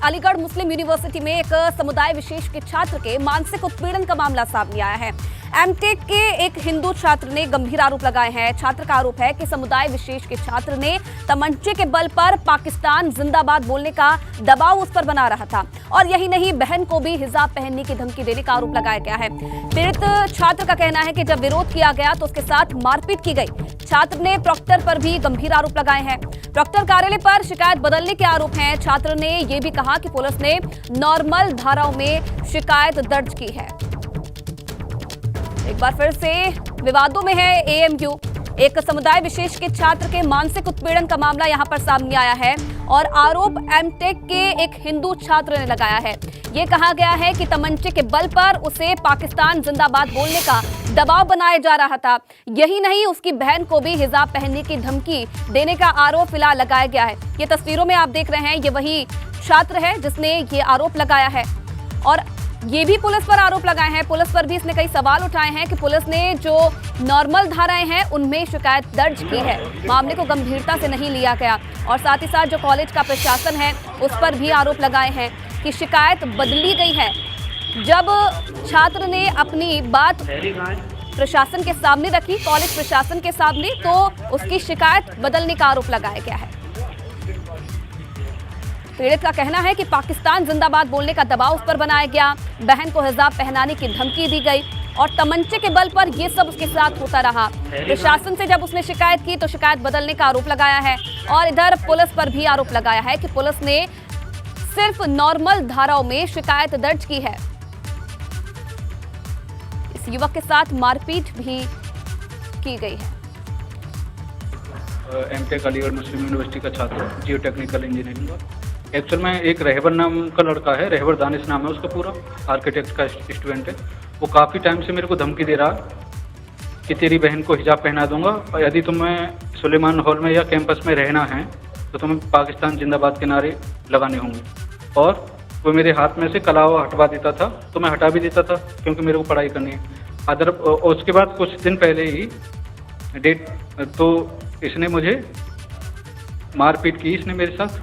अलीगढ़ मुस्लिम university में एक समुदाय विशेष के छात्र के मानसिक उत्पीड़न का मामला सामने आया है। एमटेक के एक हिंदू छात्र ने गंभीर आरोप लगाए हैं। छात्र का आरोप है कि समुदाय विशेष के छात्र ने तमंचे के बल पर पाकिस्तान जिंदाबाद बोलने का दबाव उस पर बना रहा था और यही नहीं, बहन को भी हिजाब पहनने की धमकी देने का आरोप लगाया गया है। पीड़ित छात्र का कहना है कि जब विरोध किया गया तो उसके साथ मारपीट की गई। छात्र ने प्रॉक्टर पर भी गंभीर आरोप लगाए हैं। प्रॉक्टर कार्यालय पर शिकायत बदलने के आरोप हैं। छात्र ने यह भी कहा कि पुलिस ने नॉर्मल धाराओं में शिकायत दर्ज की है। एक बार फिर से विवादों में है एएमयू। एक समुदाय विशेष के छात्र के मानसिक उत्पीड़न का मामला यहां पर सामने आया है और आरोप एमटेक के एक हिंदू छात्र ने लगाया है। ये कहा गया है कि तमंचे के बल पर उसे पाकिस्तान जिंदाबाद बोलने का दबाव बनाया जा रहा था। यही नहीं, उसकी बहन को भी हिजाब पहनने की धमकी देने का आरोप फिलहाल लगाया गया है। ये तस्वीरों में आप देख रहे हैं, ये वही छात्र है जिसने ये आरोप लगाया है और ये भी पुलिस पर आरोप लगाए हैं। पुलिस पर भी इसने कई सवाल उठाए हैं कि पुलिस ने जो नॉर्मल धाराएं हैं उनमें शिकायत दर्ज की है, मामले को गंभीरता से नहीं लिया गया। और साथ ही साथ जो कॉलेज का प्रशासन है उस पर भी आरोप लगाए हैं कि शिकायत बदली गई है। जब छात्र ने अपनी बात प्रशासन के सामने रखी, कॉलेज प्रशासन के सामने, तो उसकी शिकायत बदलने का आरोप लगाया गया है। पीड़ित का कहना है कि पाकिस्तान जिंदाबाद बोलने का दबाव उस पर बनाया गया, बहन को हिजाब पहनाने की धमकी दी गई और तमंचे के बल पर यह सब उसके साथ होता रहा। प्रशासन से जब उसने शिकायत की तो शिकायत बदलने का आरोप लगाया है और इधर पुलिस पर भी आरोप लगाया है कि पुलिस ने सिर्फ नॉर्मल धाराओं में शिकायत दर्ज की है। इस युवक के साथ मारपीट भी की गई है। एमटेक अलीगढ़ मुस्लिम यूनिवर्सिटी का छात्र, जियो टेक्निकल इंजीनियरिंग का। एक्चुअल में एक रहबर नाम का लड़का है, रहबर दानिश नाम है उसका, पूरा आर्किटेक्ट का स्टूडेंट है। वो काफ़ी टाइम से मेरे को धमकी दे रहा कि तेरी बहन को हिजाब पहना दूंगा और यदि तुम्हें सुलेमान हॉल में या कैंपस में रहना है तो तुम्हें पाकिस्तान जिंदाबाद के नारे लगाने होंगे। और वो मेरे हाथ में से कलावा हटवा देता था तो मैं हटा भी देता था क्योंकि मेरे को पढ़ाई करनी है। उसके बाद कुछ दिन पहले ही तो इसने मुझे मारपीट की इसने मेरे साथ।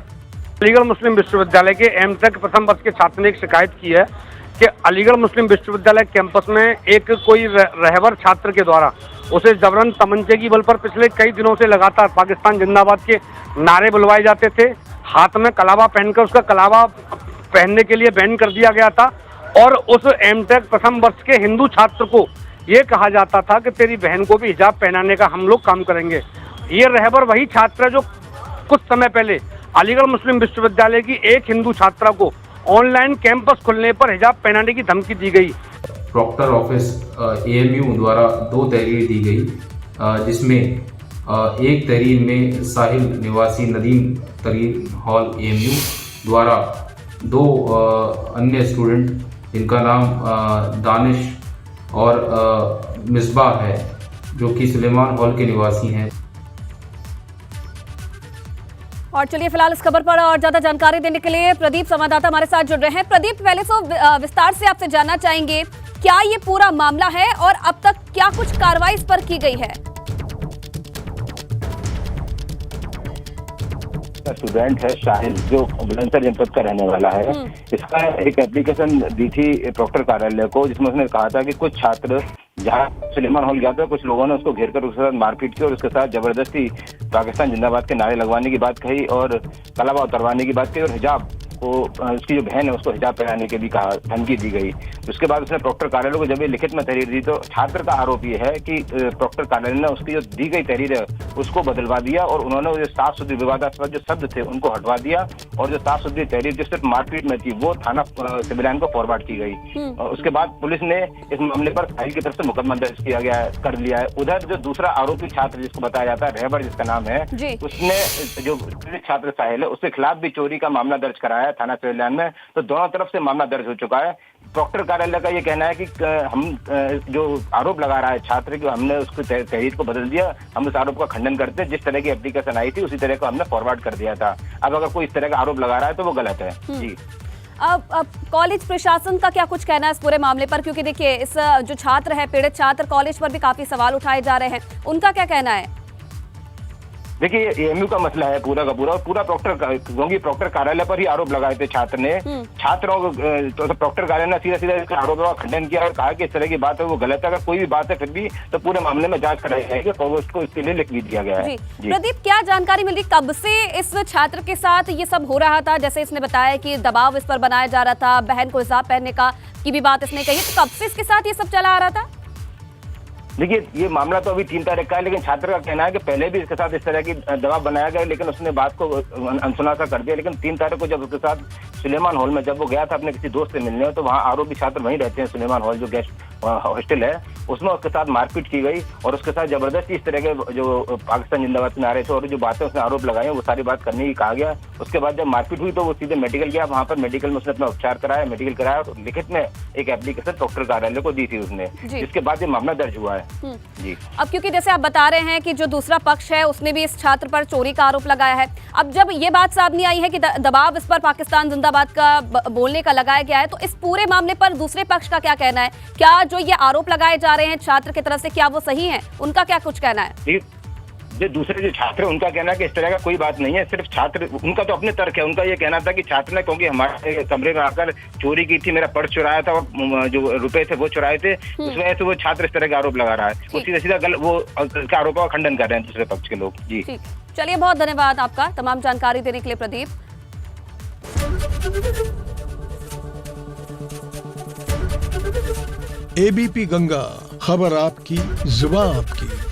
अलीगढ़ मुस्लिम विश्वविद्यालय के एमटेक प्रथम वर्ष के छात्र ने एक शिकायत की है कि अलीगढ़ मुस्लिम विश्वविद्यालय कैंपस में एक कोई रहबर छात्र के द्वारा उसे जबरन तमंचे की बल पर पिछले कई दिनों से लगातार पाकिस्तान जिंदाबाद के नारे बुलवाए जाते थे। हाथ में कलावा पहनकर उसका कलावा पहनने के लिए बैन कर दिया गया था और उस एमटेक प्रथम वर्ष के हिंदू छात्र को ये कहा जाता था कि तेरी बहन को भी हिजाब पहनाने का हम लोग काम करेंगे। ये रहबर वही छात्र है जो कुछ समय पहले अलीगढ़ मुस्लिम विश्वविद्यालय की एक हिंदू छात्रा को ऑनलाइन कैंपस खुलने पर हिजाब पहनाने की धमकी दी गई। प्रॉक्टर ऑफिस एएमयू द्वारा 2 तहरीर दी गई, जिसमें एक तहरीर में साहिल निवासी नदीम तरीन हॉल एएमयू द्वारा 2 अन्य स्टूडेंट जिनका नाम दानिश और मिसबाह है जो कि सुलेमान हॉल के निवासी हैं। और चलिए फिलहाल इस खबर पर और ज्यादा जानकारी देने के लिए प्रदीप संवाददाता हमारे साथ जुड़ रहे हैं। प्रदीप, पहले तो विस्तार से आपसे जानना चाहेंगे क्या ये पूरा मामला है और अब तक क्या कुछ कार्रवाई इस पर की गई है? स्टूडेंट है साहिल जो बुलंदशहर जनपद का रहने वाला है। इसका एक एप्लीकेशन दी थी प्रॉक्टर कार्यालय को जिसमें उसने कहा था कि कुछ छात्र जहाँ सुलेमान हॉल गया था, कुछ लोगों ने उसको घेर कर उसके साथ मारपीट की और उसके साथ जबरदस्ती पाकिस्तान जिंदाबाद के नारे लगवाने की बात कही और कलावा उतरवाने की बात कही और हिजाब को उसकी जो बहन है उसको हिजाब पहनाने की भी कहा, धमकी दी गई। उसके बाद उसने प्रॉक्टर कार्यालय को जब ये लिखित में तहरीर दी तो छात्र का आरोप ये है कि प्रॉक्टर कार्यालय ने उसकी जो दी गई तहरीर है उसको बदलवा दिया और उन्होंने जो साफ सुथरी विवादास्पद जो शब्द थे उनको हटवा दिया और जो साफ सुथरी तहरीर जो सिर्फ मारपीट में थी वो थाना सिविल लाइन को फॉरवर्ड की गई। उसके बाद पुलिस ने इस मामले पर साहिल की तरफ से मुकदमा दर्ज किया गया है, कर लिया है। उधर जो दूसरा आरोपी छात्र जिसको बताया जाता है रहबर जिसका नाम है, उसने जो छात्र साहिल है उसके खिलाफ भी चोरी का मामला दर्ज कराया है थाना सिविल लाइन में। तो दोनों तरफ से मामला दर्ज हो चुका है। प्रॉक्टर कार्यालय का ये कहना है कि हम जो आरोप लगा रहा है छात्र कि हमने उसको तहरीर को बदल दिया, हम उस आरोप का खंडन करते, जिस तरह की एप्लीकेशन आई थी उसी तरह को हमने फॉरवर्ड कर दिया था। अब अगर कोई इस तरह का आरोप लगा रहा है तो वो गलत है। जी, अब कॉलेज प्रशासन का क्या कुछ कहना है इस पूरे मामले पर? क्योंकि देखिए इस जो छात्र है, पीड़ित छात्र, कॉलेज पर भी काफी सवाल उठाए जा रहे हैं, उनका क्या कहना है? देखिए एएमयू का मसला है पूरा का पूरा प्रॉक्टर कार्यालय पर ही आरोप लगाए थे छात्र ने। छात्रों तो प्रॉक्टर कार्यालय ने सीधा इसके आरोपों का खंडन किया और कहा कि इस तरह की बात है वो गलत है, अगर कोई भी बात है फिर भी तो पूरे मामले में जांच कराई जाएगी और उसको इसके लिए लिख भी दिया गया है। जी प्रदीप, क्या जानकारी मिली कब से इस छात्र के साथ ये सब हो रहा था? जैसे इसने बताया कि दबाव इस पर बनाया जा रहा था, बहन को हिजाब पहनने की भी बात इसने कही, तो कब से इसके साथ ये सब चला आ रहा था? देखिए ये मामला तो अभी 3 तारीख का है, लेकिन छात्र का कहना है कि पहले भी इसके साथ इस तरह की दबाव बनाया गया, लेकिन उसने बात को अनसुना सा कर दिया। लेकिन 3 तारीख को जब उसके साथ सुलेमान हॉल में जब वो गया था अपने किसी दोस्त से मिलने, तो वहाँ आरोपी छात्र वहीं रहते हैं, सुलेमान हॉल जो गेस्ट हॉस्टल है, उसमें उसके साथ मारपीट की गई और उसके साथ जबरदस्ती इस तरह के जो पाकिस्तान जिंदाबाद के नारे थे और जो बातें उसने आरोप लगाए वो सारी बात करने की कहा गया। उसके बाद जब मारपीट हुई तो वो सीधे मेडिकल गया, वहाँ पर मेडिकल में उसने अपना उपचार कराया, मेडिकल कराया और लिखित में एक एप्लीकेशन डॉक्टर कार्यालय को दी थी उसने, जिसके बाद ये मामला दर्ज हुआ है। जी अब क्योंकि जैसे आप बता रहे हैं कि जो दूसरा पक्ष है उसने भी इस छात्र पर चोरी का आरोप लगाया है, अब जब ये बात सामने आई है कि दबाव इस पर पाकिस्तान जिंदाबाद का बोलने का लगाया गया है, तो इस पूरे मामले पर दूसरे पक्ष का क्या कहना है? क्या जो ये आरोप लगाए जा रहे हैं छात्र की तरफ से, क्या वो सही है? उनका क्या कुछ कहना है? जो दूसरे जो छात्र है उनका कहना है कि इस तरह का कोई बात नहीं है, सिर्फ छात्र, उनका तो अपने तर्क है। उनका ये कहना था कि छात्र ने क्योंकि हमारे कमरे में आकर चोरी की थी, मेरा पर्स चुराया था और जो रुपए थे वो चुराए थे, उस वजह से वो छात्र इस तरह के आरोप लगा रहा है। वो सीधा सीधा वो उसका आरोपों का खंडन कर रहे हैं दूसरे पक्ष के लोग। जी चलिए, बहुत धन्यवाद आपका तमाम जानकारी देने के लिए प्रदीप। एबीपी गंगा, खबर आपकी, जुबान आपकी।